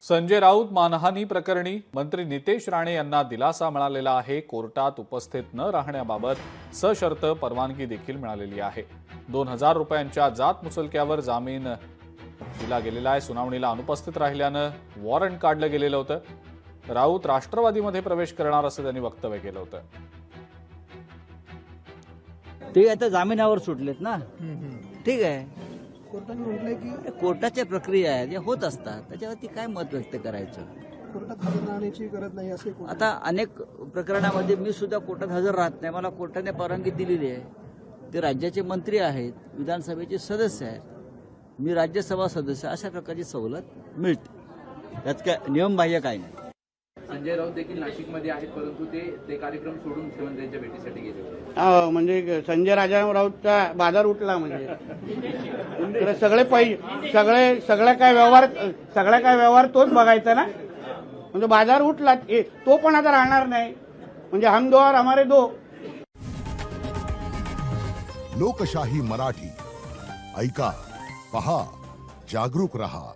संजय राऊत मानहानी प्रकरणी मंत्री नितेश राणे यांना दिलासा मिळालेला आहे। कोर्टात उपस्थित न राहण्याबाबत सशर्त परवानगी देखील मिळालेली आहे। 2000 रुपयांच्या जात मुचलक्यावर जामीन दिला गेलेला आहे। सुनावणीला अनुपस्थित राहिल्यानं वॉरंट काढलं गेलेलं होतं। राऊत राष्ट्रवादीमध्ये प्रवेश करणार असं त्यांनी वक्तव्य केलं होतं। ते आता जामिनावर सुटलेत ना, ठीक आहे। कोर्टाने म्हटलंय की कोर्टाच्या प्रक्रिया आहे जे होत असतात, त्याच्यावरती काय मत व्यक्त करायचं। कोर्टात हजर राहण्याची गरज नाही असे आता अनेक प्रकरणामध्ये मी सुद्धा कोर्टात हजर राहत नाही, मला कोर्टाने परवानगी दिलेली आहे। ते राज्याचे मंत्री आहेत, विधानसभेचे सदस्य आहेत, मी राज्यसभा सदस्य, अशा प्रकारची सवलत मिळते। त्यात काय नियमबाह्य काय नाही। संजय राऊत देखील नाशिकमध्ये आहेत, परंतु ते कार्यक्रम सोडून मुख्यमंत्र्यांच्या भेटीसाठी गेले होते। म्हणजे संजय राऊतचा बाजार उठला म्हणजे सगळे काय व्यवहार तोच बघायचा ना, म्हणजे बाजार उठला तो पण आता राहणार नाही, म्हणजे हम दो और हमारे दो। लोकशाही मराठी ऐका, पहा, जागरूक रहा।